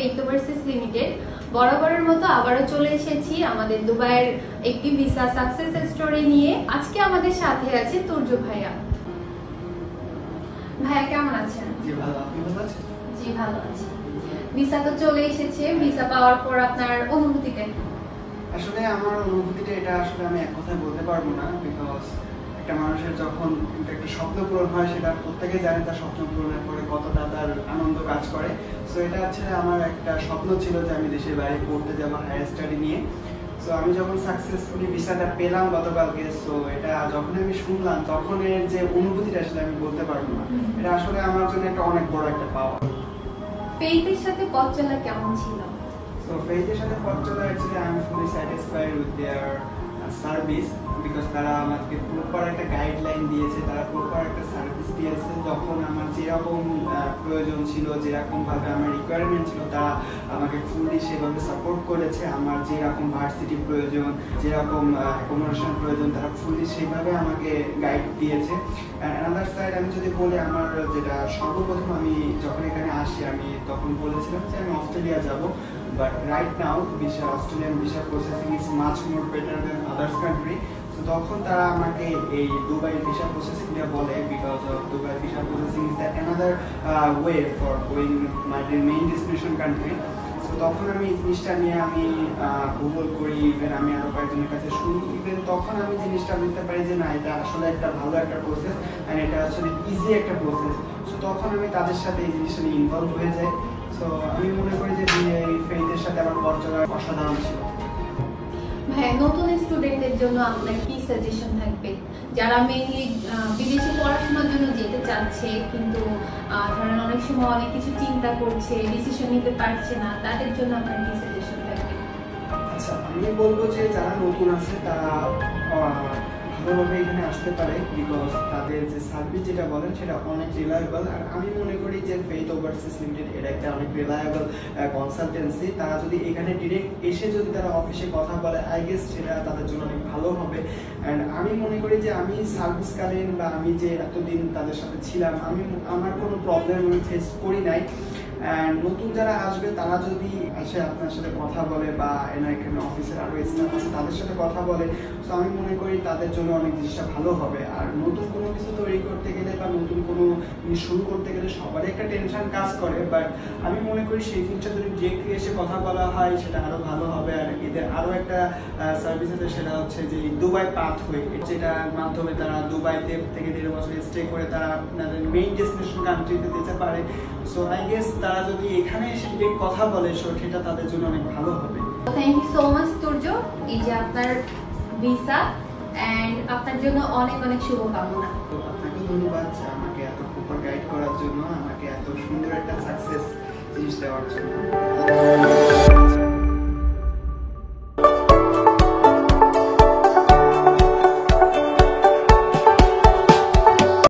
Faith overseas limited. বরাবরের মতো আবারও চলে এসেছি আমাদের দুবাইয়ের একটি ভিসা সাকসেস স্টোরি নিয়ে। আজকে আমাদের সাথে আছে তুর্য ভাইয়া। ভাইয়া কেমন আছেন? জি ভালো, আপনি ভালো আছেন? জি ভালো আছি। ভিসা তো চলে এসেছে, ভিসা পাওয়ার পর আপনার অনুভূতিটা? আসলে আমার অনুভূতিটা এটা আসলে আমি এক কথায় বলতে পারবো না, বিকজ একটা মানুষের যখন একটা স্বপ্ন পূরণ হয় সেটা প্রত্যেকে জানে তার স্বপ্ন পূরণের পরে কতটা তার আনন্দ কাজ করে। সো এটা হচ্ছে আমার একটা স্বপ্ন ছিল যে আমি দেশের বাইরে পড়তে যাবো হায়ার স্টাডি নিয়ে। সো আমি যখন সাকসেসফুলি ভিসাটা পেলাম গতকালকে, সো এটা যখন আমি শুনলাম তখন এর যে অনুভূতিটা আসলে আমি বলতে পারবো না। এটা আসলে আমার জন্য একটা অনেক বড় একটা পাওয়া। ফেইথের সাথে পথ চলা কেমন ছিল? So ফেইথের সাথে পথ চলা actually I'm fully satisfied with their service because তারা আমাকে প্রপার একটা গাইডলাইন দিয়েছে, তারা প্রপার একটা সার্ভিস দিয়েছে। যখন আমার যেরকম প্রয়োজন ছিল, যেরকম ভাবে আমার রিকোয়ারমেন্ট ছিল, তারা আমাকে ফুললি সেভাবে সাপোর্ট করেছে। আমার যেরকম ভার্সিটি প্রয়োজন, যেরকম অ্যাকোমোডেশন প্রয়োজন, তারা ফুললি সেইভাবে আমাকে গাইড দিয়েছে। অ্যানাদার সাইড আমি যদি বলি, আমার যেটা সর্বপ্রথম আমি যখন এখানে আসি আমি তখন বলেছিলাম যে আমি অস্ট্রেলিয়া যাব। But right now, Australian visa processing is much more better than others country. So তখন তারা আমাকে এই দুবাই ভিসা প্রসেসিং টা বলে, because of Dubai visa processing is that another way for going my main destination country. So তখন আমি এই জিনিসটা নিয়ে আমি গুগল করি, ইভেন আমি আরো কয়েকজনের কাছে শুনি, ইভেন তখন আমি জিনিসটা বুঝতে পারি যে না, এটা আসলে একটা ভালো একটা প্রসেস এন্ড এটা আসলে ইজি একটা প্রসেস। সো তখন আমি তাদের সাথে এই জিনিসটা নিয়ে ইনভলভ হয়ে যাই। সো আমি মনে করি যে এই ফেইথের সাথে আমার পথ চলা অসাধারণ ছিল। ভাই, নতুন স্টুডেন্টদের জন্য আপনার কি সাজেশন থাকবে যারা মেইনলি বিদেশে পড়াশোনার জন্য যেতে চাচ্ছে, কিন্তু ধরেন অনেক সময় অনেক কিছু চিন্তা করছে, ডিসিশন নিতে পারছে না, তাদের জন্য আপনার কি সাজেশন থাকবে? আচ্ছা, আমি বলবো যে যারা নতুন আছে তারা ভালোভাবে এখানে আসতে পারে, বিকজ তাদের যে সার্ভিস যেটা বলেন সেটা অনেক রিলায়েবল। আর আমি মনে করি যে ফেইথ ওভারসিজ লিমিটেড এটা একটা অনেক রিলায়েবল কনসালটেন্সি। তারা যদি এখানে ডিরেক্ট এসে যদি তারা অফিসে কথা বলে, আই গেস সেটা তাদের জন্য অনেক ভালো হবে। অ্যান্ড আমি মনে করি যে আমি সার্ভিসকালীন বা আমি যে এতদিন তাদের সাথে ছিলাম, আমার কোনো প্রবলেম আমি ফেস করি নাই। নতুন যারা আসবে তারা যদি এসে আপনার সাথে কথা বলে বা এখানে অফিসের আরো স্টাফ আছে তাদের সাথে কথা বলে, তো আমি মনে করি তাদের জন্য অনেক জিনিসটা ভালো হবে। আর নতুন কোনো কিছু তৈরি করতে গেলে বা নতুন কোনো জিনিস শুরু করতে গেলে সবারই একটা টেনশন কাজ করে, বাট আমি মনে করি সেই জিনিসটা যদি ডিরেক্টলি এসে কথা বলা হয় সেটা আরো ভালো হবে। আর এদের আরো একটা সার্ভিস আছে, সেটা হচ্ছে যে দুবাই পাথওয়ে, যেটার মাধ্যমে তারা দুবাইতে থেকে 1.5 বছর স্টে করে তারা আপনাদের মেইন ডেস্টিনেশন কান্ট্রিতে যেতে পারে। সো আই গেস তারা যদি এখানে এসে ডিরেক্ট কথা বলে সেটা তাদের জন্য অনেক ভালো হবে। Thank you so much Turya, এই যে আপনার ভিসা এন্ড আপনার জন্য অনেক অনেক শুভকামনা। তো আপনাকে ধন্যবাদ আমাকে এত প্রপার গাইড করার জন্য, আমাকে এত সুন্দর একটা সাকসেস জিনিস দেওয়ার জন্য।